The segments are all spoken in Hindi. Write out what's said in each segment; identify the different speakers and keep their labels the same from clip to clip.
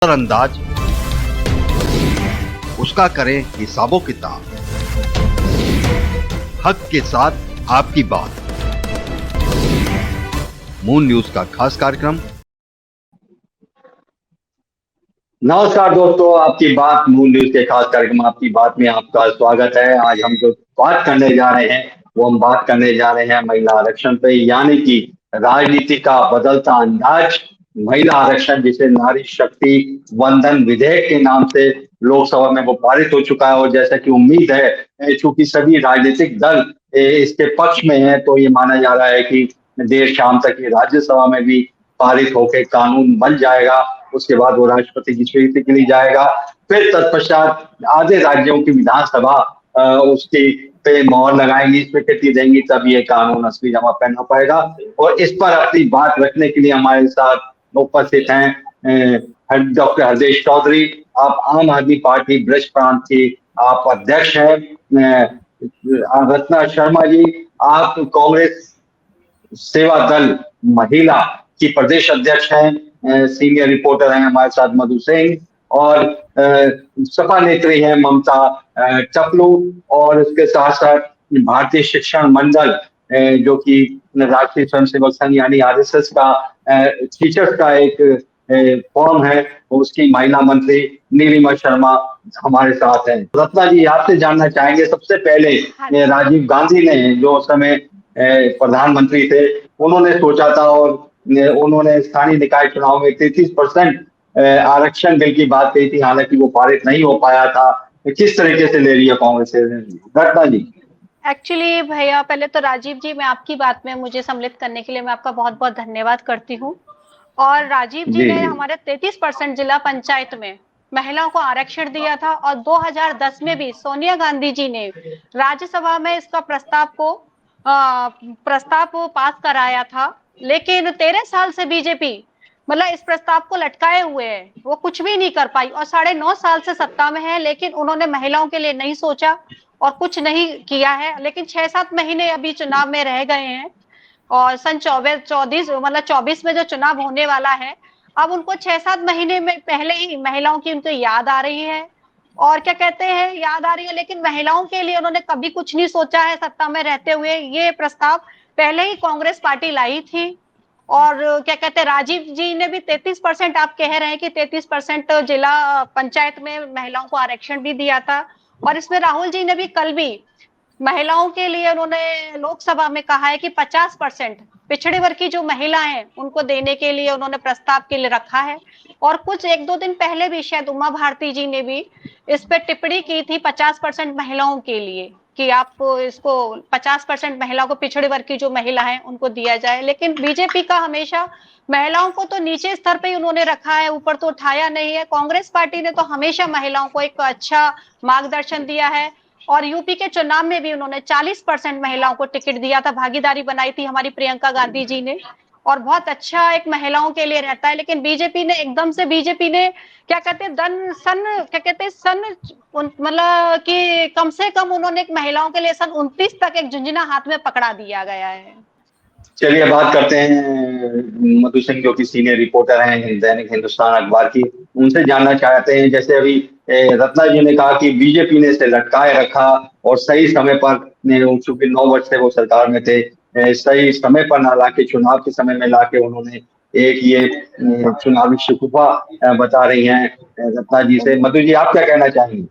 Speaker 1: अंदाज उसका करें हिसाबो किताब। हक के साथ आपकी बात। मून न्यूज का खास कार्यक्रम।
Speaker 2: नमस्कार दोस्तों, आपकी बात मून न्यूज के खास कार्यक्रम आपकी बात में आपका स्वागत है। आज हम जो बात करने जा रहे हैं वो हम बात करने जा रहे हैं महिला आरक्षण पे, यानी कि राजनीति का बदलता अंदाज। महिला आरक्षण जिसे नारी शक्ति वंदन विधेयक के नाम से लोकसभा में वो पारित हो चुका है, और जैसा कि उम्मीद है चूंकि सभी राजनीतिक दल इसके पक्ष में है, तो ये माना जा रहा है कि देर शाम तक ये राज्यसभा में भी पारित होकर कानून बन जाएगा। उसके बाद वो राष्ट्रपति की स्वीकृति के लिए जाएगा। फिर तत्पश्चात आधे राज्यों की विधानसभा उसकी पे मोहर लगाएंगी, स्वीकृति देंगी, तब ये कानून असली जमा पहना पाएगा। और इस पर अपनी बात रखने के लिए हमारे साथ उपस्थित हैं डॉक्टर हरदेश चौधरी। आप आम आदमी पार्टी ब्रज प्रांत की आप अध्यक्ष हैं। रत्ना शर्मा जी, आप कांग्रेस सेवा दल महिला की प्रदेश अध्यक्ष हैं। सीनियर रिपोर्टर हैं हमारे साथ मधु सिंह, और सपा नेत्री हैं ममता टपलू, और इसके साथ साथ भारतीय शिक्षण मंडल जो कि राष्ट्रीय स्वयंसेवक संघ यानी आरएसएस का टीचर्स का एक फॉर्म है, उसकी महिला मंत्री नीलिमा शर्मा हमारे साथ हैं। रत्ना जी, आपसे जानना चाहेंगे सबसे पहले, राजीव गांधी ने जो उस समय प्रधानमंत्री थे, उन्होंने सोचा था और उन्होंने स्थानीय निकाय चुनाव में 33% आरक्षण बिल की बात कही थी, हालांकि वो पारित नहीं हो पाया था। किस तरीके से ले रही है कांग्रेस? घटना जी।
Speaker 3: एक्चुअली भैया, पहले तो राजीव जी, मैं आपकी बात में मुझे सम्मिलित करने के लिए मैं आपका बहुत बहुत धन्यवाद करती हूँ। और राजीव जी ने हमारे 33% जिला पंचायत में महिलाओं को आरक्षण दिया था, और 2010 में भी सोनिया गांधी जी ने राज्यसभा में इसका प्रस्ताव पास कराया था। लेकिन 13 साल से बीजेपी मतलब इस प्रस्ताव को लटकाए हुए है, वो कुछ भी नहीं कर पाई, और 9.5 साल से सत्ता में है, लेकिन उन्होंने महिलाओं के लिए नहीं सोचा और कुछ नहीं किया है। लेकिन 6-7 महीने अभी चुनाव में रह गए हैं, और सन 24 में जो चुनाव होने वाला है, अब उनको 6-7 महीने में पहले ही महिलाओं की उनको याद आ रही है, और क्या कहते हैं, याद आ रही है। लेकिन महिलाओं के लिए उन्होंने कभी कुछ नहीं सोचा है सत्ता में रहते हुए। ये प्रस्ताव पहले ही कांग्रेस पार्टी लाई थी। और क्या कहते हैं, राजीव जी ने भी 33%, आप कह रहे हैं कि 33% जिला पंचायत में महिलाओं को आरक्षण भी दिया था। और इसमें राहुल जी ने भी कल भी महिलाओं के लिए उन्होंने लोकसभा में कहा है कि 50% पिछड़े वर्ग की जो महिलाएं हैं उनको देने के लिए उन्होंने प्रस्ताव के लिए रखा है। और कुछ 1-2 दिन पहले भी शायद उमा भारती जी ने भी इस पे टिप्पणी की थी 50% महिलाओं के लिए, कि आप इसको 50% महिलाओं को, पिछड़े वर्ग की जो महिला है उनको दिया जाए। लेकिन बीजेपी का हमेशा महिलाओं को तो नीचे स्तर पे ही उन्होंने रखा है, ऊपर तो उठाया नहीं है। कांग्रेस पार्टी ने तो हमेशा महिलाओं को एक अच्छा मार्गदर्शन दिया है, और यूपी के चुनाव में भी उन्होंने 40% महिलाओं को टिकट दिया था, भागीदारी बनाई थी हमारी प्रियंका गांधी जी ने, और बहुत अच्छा एक महिलाओं के लिए रहता है। लेकिन बीजेपी ने क्या कहते हैं सन मतलब कि कम से कम उन्होंने एक महिलाओं के लिए सन 29 तक एक झुंझुना हाथ में पकड़ा दिया गया है।
Speaker 2: चलिए बात करते हैं मधु सिंह, जो कि सीनियर रिपोर्टर हैं दैनिक हिंदुस्तान अखबार की। उनसे जानना चाहते हैं, जैसे अभी रत्ना जी ने कहा कि बीजेपी ने इसे लटकाए रखा, और सही समय पर, चूंकि 9 वर्ष से वो सरकार में थे, सही समय पर ना लाके, चुनाव के समय में लाके उन्होंने एक ये चुनावी शिकूफा बता रही हैं रत्ना जी से। मधु जी, आप क्या कहना चाहेंगे?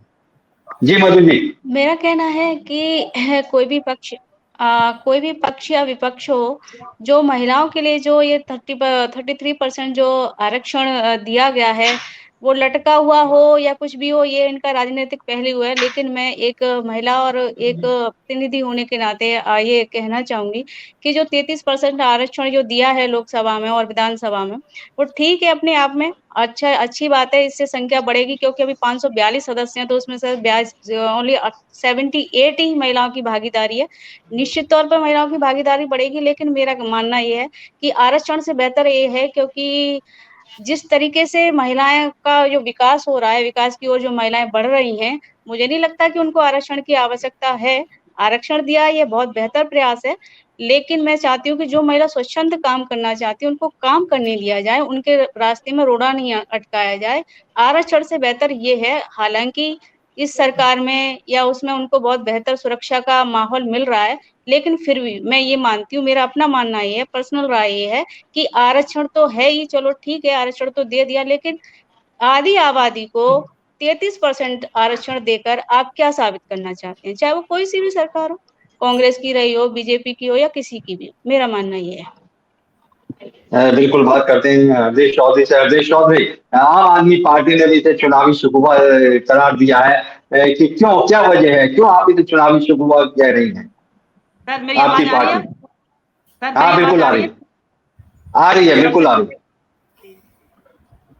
Speaker 2: जी मधु जी।
Speaker 4: मेरा कहना है कि कोई भी पक्ष या विपक्ष हो, जो महिलाओं के लिए जो ये 33% जो आरक्षण दिया गया है, वो लटका हुआ हो या कुछ भी हो, ये इनका राजनीतिक पहलू है। लेकिन मैं एक महिला और एक प्रतिनिधि होने के नाते ये कहना चाहूंगी कि जो 33% आरक्षण जो दिया है लोकसभा में और विधानसभा में, वो ठीक है अपने आप में, अच्छी बात है। इससे संख्या बढ़ेगी, क्योंकि अभी 542 सदस्य हैं, तो उसमें से ओनली 78 ही महिलाओं की भागीदारी है। निश्चित तौर पर महिलाओं की भागीदारी बढ़ेगी, लेकिन मेरा मानना ये है कि आरक्षण से बेहतर ये है, क्योंकि जिस तरीके से महिलाएं का जो विकास हो रहा है, विकास की ओर जो महिलाएं बढ़ रही हैं, मुझे नहीं लगता कि उनको आरक्षण की आवश्यकता है। आरक्षण दिया ये बहुत बेहतर प्रयास है, लेकिन मैं चाहती हूँ कि जो महिला स्वच्छंद काम करना चाहती है उनको काम करने दिया जाए, उनके रास्ते में रोड़ा नहीं अटकाया जाए। आरक्षण से बेहतर ये है, हालांकि इस सरकार में या उसमें उनको बहुत बेहतर सुरक्षा का माहौल मिल रहा है, लेकिन फिर भी मैं ये मानती हूँ, मेरा अपना मानना ये है, पर्सनल राय ये है कि आरक्षण तो है ही, चलो ठीक है आरक्षण तो दे दिया, लेकिन आधी आबादी को 33% आरक्षण देकर आप क्या साबित करना चाहते हैं, चाहे वो कोई सी भी सरकार हो, कांग्रेस की रही हो, बीजेपी की हो या किसी की भी। मेरा मानना ये है।
Speaker 2: बिल्कुल बात करते हैं हरदेश चौधरी से। हरदेश चौधरी, आम आदमी पार्टी ने भी इसे चुनावी शिकवा करार दिया है कि क्यों, क्या वजह है, क्यों आप इसे चुनावी शिकवा कह रही हैं?
Speaker 5: सर मेरी
Speaker 2: आपकी
Speaker 5: आवाज आ रही है?
Speaker 2: पार्टी?
Speaker 5: सर
Speaker 2: हाँ
Speaker 5: मेरी
Speaker 2: बिल्कुल
Speaker 5: आवाज
Speaker 2: आ रही है, आ रही है, बिल्कुल आ रही है।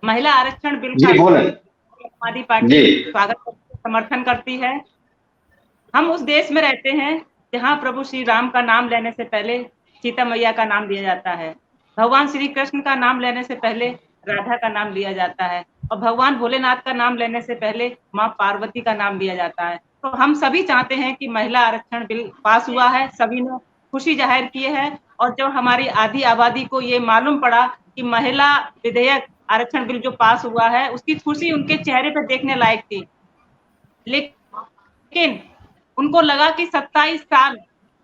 Speaker 5: महिला आरक्षण बिल
Speaker 2: जी बोले।
Speaker 5: हमारी पार्टी
Speaker 2: जी
Speaker 5: स्वागत समर्थन करती है। हम उस देश में रहते हैं जहाँ प्रभु श्री राम का नाम लेने से पहले सीता मैया का नाम लिया जाता है, भगवान श्री कृष्ण का नाम लेने से पहले राधा का नाम लिया जाता है, और भगवान भोलेनाथ का नाम लेने से पहले माँ पार्वती का नाम लिया जाता है। तो हम सभी चाहते हैं कि महिला आरक्षण बिल पास हुआ है, सभी ने खुशी जाहिर की है, और जब हमारी आधी आबादी को ये मालूम पड़ा कि महिला विधेयक आरक्षण बिल जो पास हुआ है, उसकी खुशी उनके चेहरे पर देखने लायक थी। लेकिन उनको लगा कि 27 साल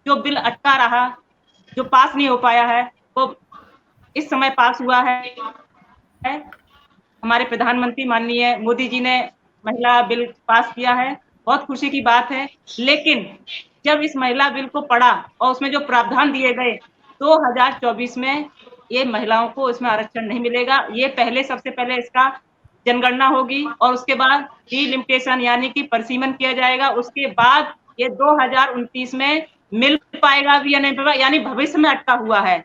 Speaker 5: जो बिल अटका रहा, जो पास नहीं हो पाया है, वो इस समय पास हुआ है। हमारे प्रधानमंत्री माननीय मोदी जी ने महिला बिल पास किया है, बहुत खुशी की बात है। लेकिन जब इस महिला बिल को पढ़ा और उसमें जो प्रावधान दिए गए, 2024 में ये महिलाओं को इसमें आरक्षण नहीं मिलेगा। ये पहले, सबसे पहले इसका जनगणना होगी और उसके बाद डिलिमिटेशन यानी कि परिसीमन किया जाएगा। उसके बाद ये 2029 में मिल पाएगा भी या नहीं पाएगा, यानी भविष्य में अटका हुआ है।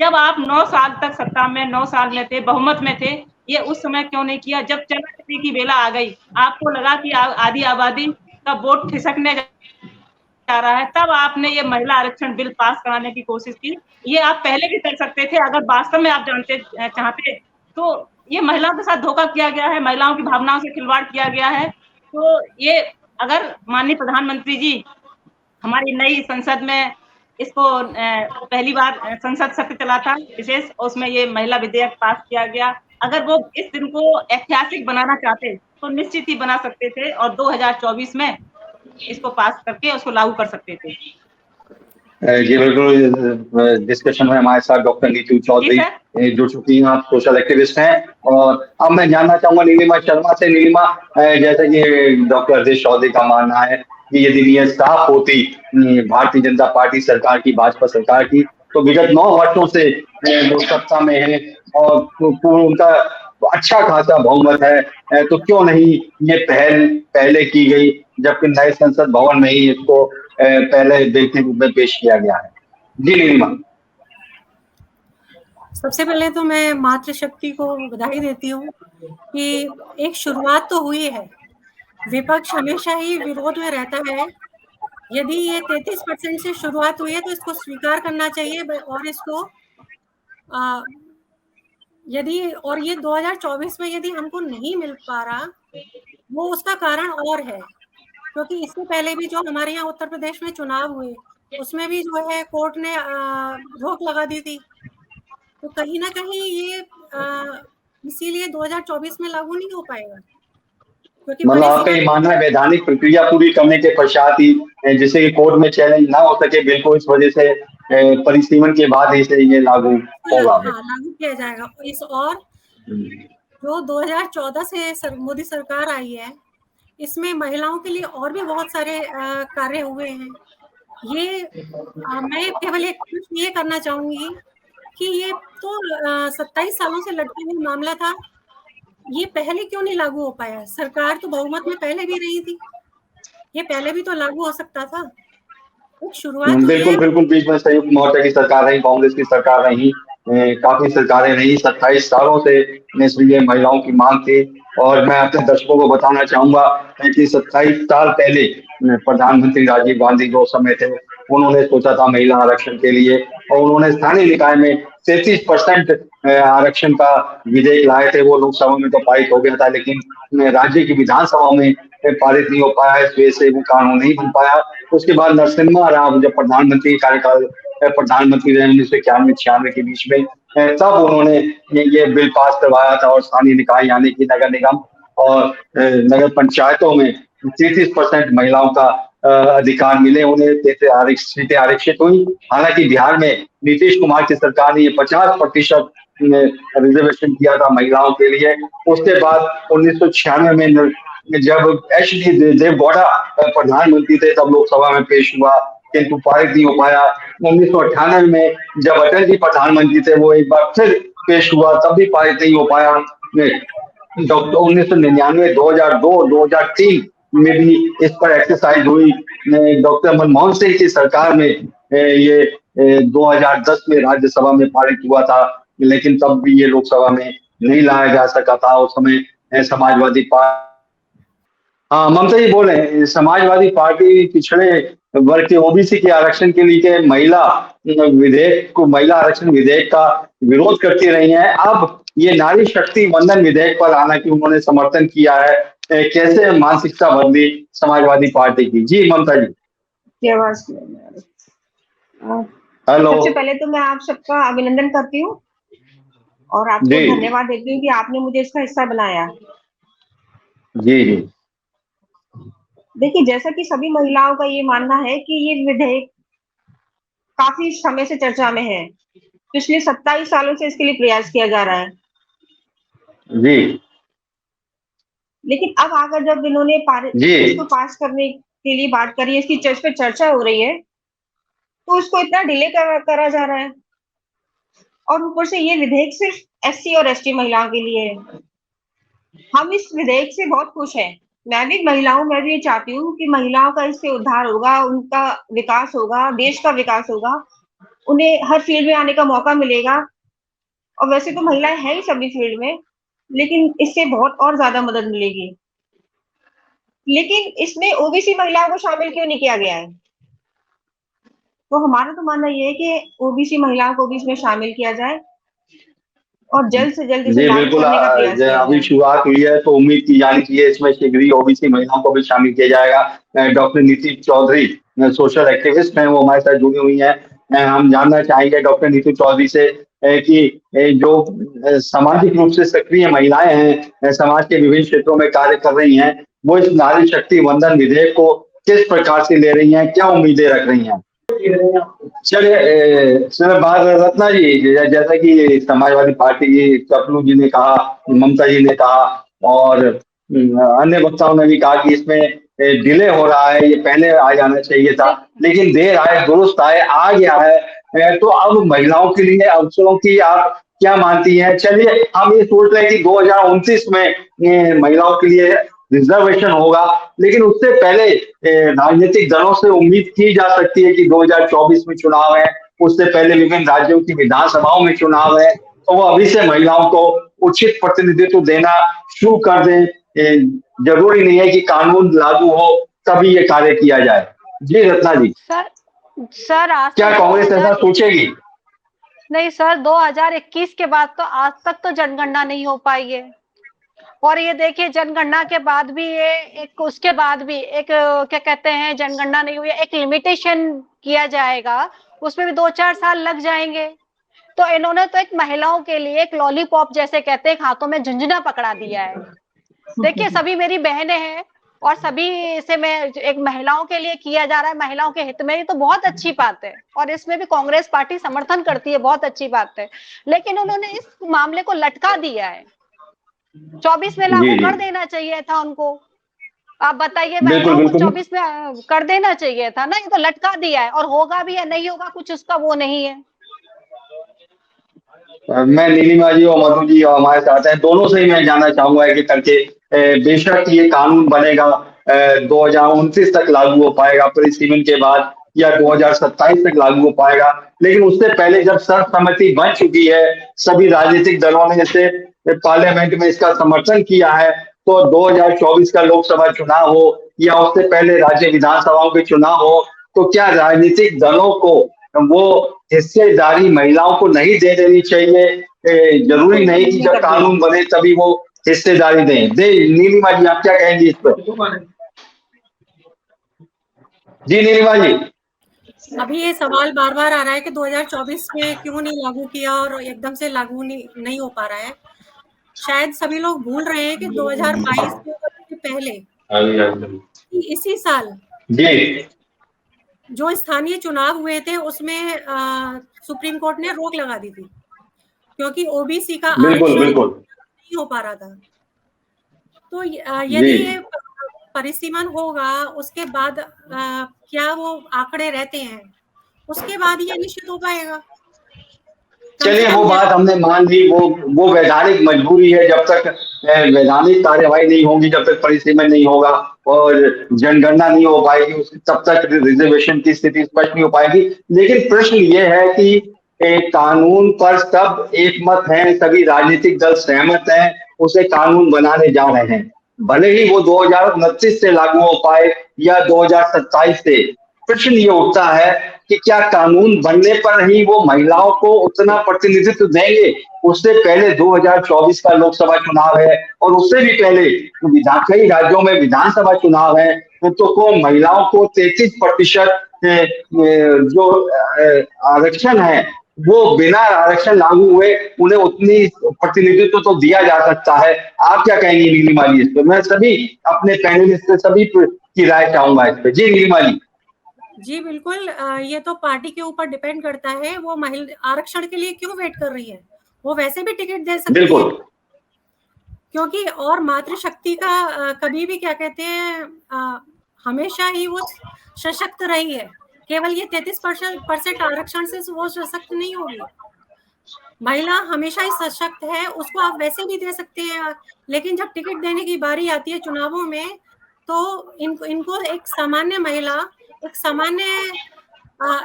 Speaker 5: जब आप 9 साल तक सत्ता में, 9 साल में थे, बहुमत में थे, ये उस समय क्यों नहीं किया? जब चलने की बेला आ गई, आपको लगा कि आधी आबादी का वोट खिसकने जा रहा है, तब आपने ये महिला आरक्षण बिल पास कराने की कोशिश की। ये आप पहले भी कर सकते थे अगर वास्तव में आप जानते चाहते। तो ये महिलाओं के साथ धोखा किया गया है, महिलाओं की भावनाओं से खिलवाड़ किया गया है। तो ये अगर माननीय प्रधानमंत्री जी हमारी नई संसद में इसको पहली बार संसद सत्र चला था विशेष, उसमें ये महिला विधेयक पास किया गया। अगर वो इस दिन को ऐतिहासिक बनाना चाहते तो निश्चित ही बना सकते थे और 2024 में इसको पास करके उसको लागू कर सकते थे।
Speaker 2: जी बिल्कुल। डिस्कशन में हमारे साथ डॉक्टर नीतू चौधरी जुड़ चुकी हैं, आप सोशल एक्टिविस्ट हैं। और अब मैं जानना चाहूंगा नीलिमा शर्मा से। नीलिमा, जैसे कि डॉक्टर हरदेश चौधरी का मानना है कि यदि ये साफ होती भारतीय जनता पार्टी सरकार की, भाजपा सरकार की, तो विगत 9 वर्षों से वो सत्ता में है और उनका अच्छा खासा बहुमत है, तो क्यों नहीं ये पहल पहले की गई, जबकि नए संसद भवन में ही इसको पहले बिल के रूप में पेश किया गया है? जी नीलिमा।
Speaker 6: सबसे पहले तो मैं मातृशक्ति को बधाई देती हूँ कि एक शुरुआत तो हुई है। विपक्ष हमेशा ही विरोध में रहता है। यदि ये 33% से शुरुआत हुई है तो इसको स्वीकार करना चाहिए और इसको और ये 2024 में यदि हमको नहीं मिल पा रहा, वो उसका कारण और है, क्योंकि इससे पहले भी जो हमारे यहाँ उत्तर प्रदेश में चुनाव हुए उसमें भी जो है कोर्ट ने रोक लगा दी थी। तो कहीं ना कहीं ये इसीलिए 2024 में लागू नहीं हो पाएगा।
Speaker 2: मतलब आपका ये मानना है वैधानिक प्रक्रिया पूरी करने के पश्चात ही, जिससे कि कोर्ट में चैलेंज ना हो सके बिल को, इस वजह से परिसीमन के बाद ही से ये लागू होगा?
Speaker 6: लागू किया जाएगा। इस और जो 2014 से मोदी सरकार आई है, इसमें महिलाओं के लिए और भी बहुत सारे कार्य हुए हैं। ये मैं केवल एक ये करना चाहूंगी कि ये तो 27 सालों से लटका हुआ मामला था, ये पहले क्यों नहीं लागू हो पाया? सरकार तो बहुमत में पहले भी रही थी, ये पहले भी तो लागू हो सकता था। शुरुआत
Speaker 2: बिल्कुल बीच में संयुक्त मोर्चा की सरकार रही, कांग्रेस की सरकार रही, काफी सरकारें रही, 27 सालों से इसलिए महिलाओं की मांग थी। और मैं अपने दर्शकों को बताना चाहूंगा कि 27 साल पहले प्रधानमंत्री राजीव गांधी जो समय थे, उन्होंने सोचा था महिला आरक्षण के लिए, और उन्होंने स्थानीय निकाय में 33% आरक्षण का विधेयक लाए थे। वो लोकसभा में तो पारित हो गया था, लेकिन राज्य की विधानसभा में पारित नहीं हो पाया, इस वजह से वो कानून नहीं बन पाया। उसके बाद नरसिम्हा राव जब प्रधानमंत्री कार्यकाल प्रधानमंत्री रहे 1991-96 के बीच में, तब उन्होंने ये बिल पास करवाया था और स्थानीय निकाय यानी कि नगर निगम और नगर पंचायतों में 33% महिलाओं का अधिकार मिले उन्हें, सीटें आरक्षित हुई। हालांकि बिहार में नीतीश कुमार की सरकार ने ये 50% रिजर्वेशन किया था महिलाओं के लिए। उसके बाद 1996 में जब HD देवगौड़ा प्रधानमंत्री थे तब लोकसभा में पेश हुआ, किंतु पारित नहीं हो पाया। 1998 में जब अटल जी प्रधानमंत्री थे वो एक बार फिर पेश हुआ, तब भी पारित नहीं हो पाया। 1999, 2002, 2003 में भी इस पर एक्सरसाइज हुई। डॉक्टर मनमोहन सिंह की सरकार में ये 2010 में राज्यसभा में पारित हुआ था, लेकिन तब भी ये लोकसभा में नहीं लाया जा सका था। उस समय समाजवादी पार्टी, हाँ ममता जी बोले, समाजवादी पार्टी पिछड़े वर्ग के OBC के आरक्षण के लिए महिला आरक्षण विधेयक का विरोध करती रही है। अब ये नारी शक्ति वंदन विधेयक पर हालांकि उन्होंने समर्थन किया है। कैसे मानसिकता बदली समाजवादी पार्टी की? जी ममता जी। हेलो।
Speaker 7: सबसे पहले तो मैं आप सबका अभिनंदन करती हूँ और आपको धन्यवाद देती हूँ कि आपने मुझे इसका हिस्सा बनाया।
Speaker 2: जी जी।
Speaker 7: देखिए, जैसा कि सभी महिलाओं का ये मानना है कि ये विधेयक काफी समय से चर्चा में है। पिछले 27 सालों से इसके लिए प्रयास किया जा रहा है
Speaker 2: जी।
Speaker 7: लेकिन अब आकर जब इन्होंने इसको पास करने के लिए बात करी है, इसकी चर्च पे चर्चा हो रही है, तो उसको इतना डिले करा जा रहा है। और ऊपर से ये विधेयक सिर्फ SC और ST महिलाओं के लिए है। हम इस विधेयक से बहुत खुश हैं। मैं भी महिला हूँ, मैं भी ये चाहती हूँ कि महिलाओं का इससे उद्धार होगा, उनका विकास होगा, देश का विकास होगा, उन्हें हर फील्ड में आने का मौका मिलेगा। और वैसे तो महिलाएं हैं ही सभी फील्ड में, लेकिन इससे बहुत और ज्यादा मदद मिलेगी। लेकिन इसमें OBC महिलाओं को शामिल क्यों नहीं किया गया है? तो हमारा तो मानना ये है कि OBC महिलाओं को भी इसमें शामिल किया जाए और जल्द से जल्द इसे लागू करने का प्रयास किया
Speaker 2: अभी शुरुआत हुई है तो उम्मीद की जानी चाहिए इसमें शीघ्र ही OBC महिलाओं को भी शामिल किया जाएगा। डॉक्टर नीति चौधरी सोशल एक्टिविस्ट हैं, वो हमारे साथ जुड़ी हुई हैं। हम जानना चाहेंगे डॉक्टर नीति चौधरी से कि जो सामाजिक रूप से सक्रिय महिलाएं हैं, समाज के विभिन्न क्षेत्रों में कार्य कर रही हैं, वो इस नारी शक्ति वंदन विधेयक को किस प्रकार से ले रही हैं, क्या उम्मीदें रख रही हैं? चलिए बात रत्ना जी, जैसा कि समाजवादी पार्टी की चपलू जी ने कहा, ममता जी ने कहा और अन्य वक्ताओं ने भी कहा कि इसमें डिले हो रहा है, ये पहले आ जाना चाहिए था, लेकिन देर आए दुरुस्त आए, आ गया है। तो अब महिलाओं के लिए अवसरों की आप क्या मानती हैं? चलिए हम ये सोच रहे हैं कि 2029 में महिलाओं के लिए रिजर्वेशन होगा, लेकिन उससे पहले राजनीतिक दलों से उम्मीद की जा सकती है कि 2024 में चुनाव है, उससे पहले विभिन्न राज्यों की विधानसभाओं में चुनाव है, तो वो अभी से महिलाओं को उचित प्रतिनिधित्व देना शुरू कर दें। जरूरी नहीं है कि कानून लागू हो तभी ये कार्य किया जाए। जी रत्ना जी।
Speaker 3: सर आज
Speaker 2: क्या कांग्रेस ऐसा सोचेगी?
Speaker 3: नहीं सर, 2021 के बाद तो आज तक तो जनगणना नहीं हो पाई है। और ये देखिए जनगणना के बाद भी ये एक, उसके बाद भी एक क्या कहते हैं, जनगणना नहीं हुई, एक लिमिटेशन किया जाएगा, उसमें भी 2-4 साल लग जाएंगे। तो इन्होंने तो एक महिलाओं के लिए एक लॉलीपॉप जैसे कहते हैं, हाथों में झुंझुना पकड़ा दिया है। देखिए सभी मेरी बहनें हैं और सभी से मैं एक महिलाओं के लिए किया जा रहा है, महिलाओं के हित में, ये तो बहुत अच्छी बात है और इसमें भी कांग्रेस पार्टी समर्थन करती है, बहुत अच्छी बात है। लेकिन उन्होंने इस मामले को लटका दिया है। 24 में लागू कर देना चाहिए था उनको। आप बताइए, महिलाओं को 24 में कर देना चाहिए था ना, ये तो लटका दिया है। और होगा भी या नहीं होगा कुछ उसका वो नहीं है।
Speaker 2: मैं नीलिमा जी और मधु जी और हमारे साथ हैं, दोनों से ही मैं जानना चाहूंगा कि करके बेशक ये कानून बनेगा 2029 तक लागू हो पाएगा परिसीमन के बाद, या 2027 तक लागू हो पाएगा, लेकिन उससे पहले जब सर्वसम्मति बन चुकी है, सभी राजनीतिक दलों ने जैसे पार्लियामेंट में इसका समर्थन किया है, तो 2024 का लोकसभा चुनाव हो या उससे पहले राज्य विधानसभाओं के चुनाव हो, तो क्या राजनीतिक दलों को वो हिस्सेदारी महिलाओं को नहीं दे देनी चाहिए? जरूरी नहीं कि जब कानून बने तभी वो हिस्सेदारी दें। नीलिमा जी आप क्या कहेंगी इस पर? जी नीलिमा जी।
Speaker 6: अभी ये सवाल बार बार आ रहा है कि 2024 में क्यों नहीं लागू किया और एकदम से लागू नहीं हो पा रहा है। शायद सभी लोग भूल रहे हैं कि 2022 के पहले इसी साल
Speaker 2: जी
Speaker 6: जो स्थानीय चुनाव हुए थे उसमें सुप्रीम कोर्ट ने रोक लगा दी थी, क्योंकि ओबीसी का
Speaker 2: बिल्कुल बिल्कुल
Speaker 6: नहीं हो पा रहा था। तो यदि ये परिसीमन होगा, उसके बाद क्या वो आंकड़े रहते हैं, उसके बाद ये निश्चित हो पाएगा।
Speaker 2: चलिए वो बात हमने मान ली, वो वैधानिक मजबूरी है। जब तक वैधानिक कार्यवाही नहीं होगी, जब तक परिसीमन नहीं होगा और जनगणना नहीं हो पाएगी, तब तक रिजर्वेशन की स्थिति स्पष्ट नहीं हो पाएगी। लेकिन प्रश्न ये है कि एक कानून पर सब एक मत है, सभी राजनीतिक दल सहमत हैं, उसे कानून बनाने जा रहे हैं। भले ही वो 2029 से लागू हो पाए या 2027 से, प्रश्न ये उठता है कि क्या कानून बनने पर ही वो महिलाओं को उतना प्रतिनिधित्व देंगे। उससे पहले 2024 का लोकसभा चुनाव है और उससे भी पहले कई राज्यों में विधानसभा चुनाव है। तो महिलाओं को 33% जो आरक्षण है वो बिना आरक्षण लागू हुए उन्हें उतनी प्रतिनिधित्व तो दिया जा सकता है। आप क्या कहेंगी नीलिमा जी इस पर? मैं सभी अपने पैनलिस्ट से सभी की राय चाहूंगा इस पर। जी नीलिमा जी।
Speaker 6: जी बिल्कुल, ये तो पार्टी के ऊपर डिपेंड करता है, वो महिला आरक्षण के लिए क्यों वेट कर रही है। वो वैसे भी टिकट दे सकती है, क्योंकि और मातृशक्ति का कभी भी क्या कहते हैं, हमेशा ही वो सशक्त रही है। केवल ये 33% आरक्षण से वो सशक्त नहीं होगी। महिला हमेशा ही सशक्त है, उसको आप वैसे भी दे सकते हैं, लेकिन जब टिकट देने की बारी आती है चुनावों में, तो इनको एक सामान्य महिला, एक सामान्य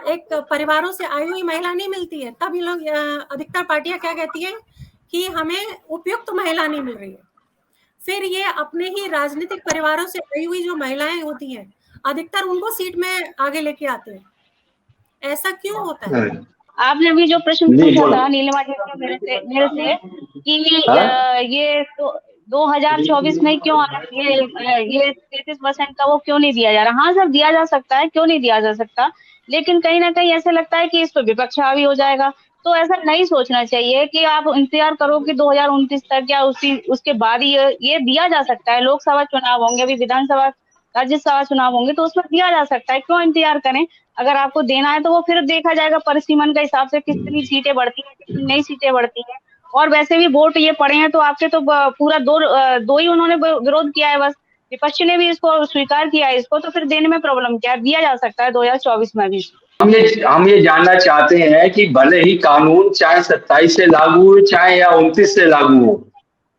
Speaker 6: एक परिवारों से आई हुई महिला नहीं मिलती है। तब ये लोग अधिकतर पार्टियां क्या कहती है कि हमें उपयुक्त महिला नहीं मिल रही है। फिर ये अपने ही राजनीतिक परिवारों से आई हुई जो महिलाएं होती हैं, अधिकतर उनको सीट में आगे लेके आते हैं। ऐसा क्यों होता है?
Speaker 4: आपने अभी जो प्रश्न पूछा था नीलिमा जी का मेरे से कि ये तो 2024 में क्यों ये 33% का वो क्यों नहीं दिया जा रहा। हाँ सर, दिया जा सकता है, क्यों नहीं दिया जा सकता, लेकिन कहीं ना कहीं ऐसे लगता है कि इस पर विपक्ष हावी हो जाएगा। तो ऐसा नहीं सोचना चाहिए कि आप इंतजार करो कि 2029 तक या उसके बाद ये दिया जा सकता है। लोकसभा चुनाव होंगे, अभी विधानसभा राज्यसभा चुनाव होंगे, तो उसमें दिया जा सकता है। क्यों इंतजार करें? अगर आपको देना है तो वो फिर देखा जाएगा परिसीमन के हिसाब से कितनी सीटें बढ़ती हैं, कितनी नई सीटें बढ़ती हैं। और वैसे भी वोट ये पड़े हैं तो आपके तो पूरा दो ही उन्होंने विरोध किया है, बस विपक्ष ने भी इसको स्वीकार किया है इसको, तो फिर देने में प्रॉब्लम क्या है? दिया जा सकता है 2024 में भी।
Speaker 2: हम ये जानना चाहते हैं कि भले ही कानून चाहे 27 से लागू हो चाहे या 29 से लागू हो,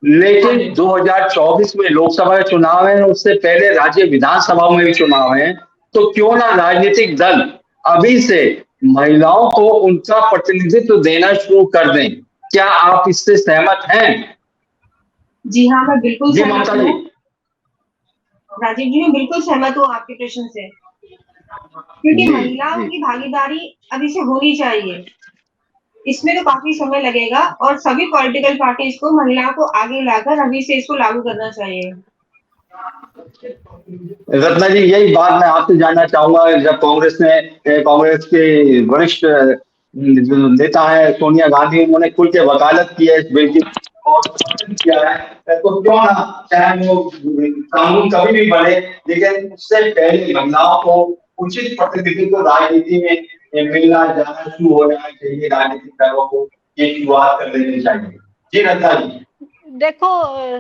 Speaker 2: लेकिन 2024 में लोकसभा चुनाव है, उससे पहले राज्य विधानसभा में भी चुनाव है। तो क्यों ना राजनीतिक दल अभी से महिलाओं को उनका प्रतिनिधित्व देना शुरू कर दें। क्या आप इससे सहमत हैं?
Speaker 7: जी हाँ, मैं बिल्कुल
Speaker 2: जी ममता जी।
Speaker 7: राजीव जी, मैं बिल्कुल सहमत हूँ आपके प्रश्न से, क्योंकि महिलाओं की भागीदारी अभी से होनी चाहिए। इसमें तो काफी समय लगेगा और सभी पॉलिटिकल पार्टीज को महिलाओं को आगे लाकर अभी से इसको लागू करना चाहिए।
Speaker 2: रत्ना जी, यही बात मैं आपसे जानना चाहूंगा। जब कांग्रेस के वरिष्ठ नेता है सोनिया गांधी, उन्होंने खुल के वकालत की है इस बिल की और किया है, तो क्यों ना चाहे वो कानून कभी भी बने, लेकिन उससे पहले महिलाओं को उचित प्रतिनिधित्व राजनीति में मिलना जाना शुरू हो जाना चाहिए। राजनीतिक दलों को ये शुरुआत कर देनी चाहिए। जी रत्ना जी।
Speaker 3: देखो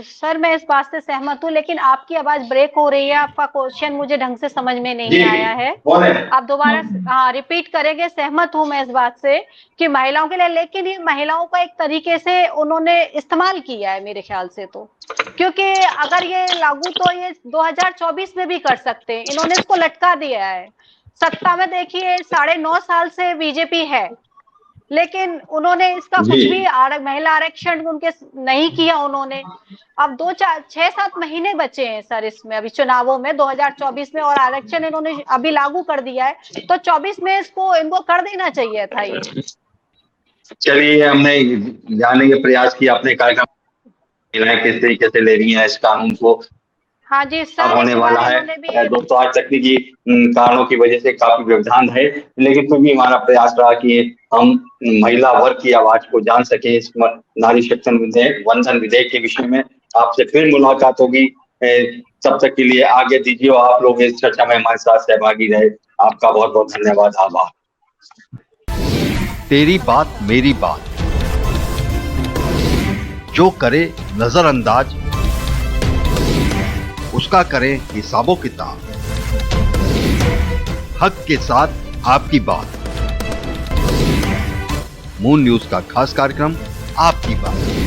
Speaker 3: सर, मैं इस बात से सहमत हूँ, लेकिन आपकी आवाज ब्रेक हो रही है। आपका क्वेश्चन मुझे ढंग से समझ में नहीं आया है। आप दोबारा रिपीट करेंगे? सहमत हूँ मैं इस बात से कि महिलाओं के लिए, लेकिन ये महिलाओं का एक तरीके से उन्होंने इस्तेमाल किया है मेरे ख्याल से, तो क्योंकि अगर ये लागू तो ये 2024 में भी कर सकते हैं। इन्होंने इसको लटका दिया है। सत्ता में देखिए 9.5 साल से बीजेपी है, लेकिन उन्होंने इसका कुछ भी महिला आरक्षण उनके नहीं किया उन्होंने। अब 6-7 महीने बचे हैं सर इसमें, अभी चुनावों में 2024 में, और आरक्षण इन्होंने अभी लागू कर दिया है, तो 24 में इनको कर देना चाहिए था ये।
Speaker 2: चलिए, हमने जानने के प्रयास किया अपने कार्यक्रम महिलाएं किस तरीके से ले रही हैं इस कानून को।
Speaker 3: हाँ जी
Speaker 2: अब
Speaker 3: सर,
Speaker 2: होने
Speaker 3: इस
Speaker 2: वाला
Speaker 3: बार
Speaker 2: है।
Speaker 3: इन्होंने भी
Speaker 2: दोस्तों आज तकनीकी कारणों की वजह से काफी व्यवधान है, लेकिन फिर भी हमारा प्रयास रहा कि हम महिला वर्ग की आवाज को जान सके। इस नारी शक्ति विधेयक वंदन विधेयक के विषय में आपसे फिर मुलाकात होगी। तब तक के लिए आगे दीजिए और आप लोग इस चर्चा में हमारे साथ सहभागी रहे। आपका बहुत बहुत धन्यवाद, आभार।
Speaker 1: तेरी बात मेरी बात, जो करे नजरअंदाज उसका करें हिसाबो किताब। हक के साथ आपकी बात, मून न्यूज का खास कार्यक्रम आपकी बात।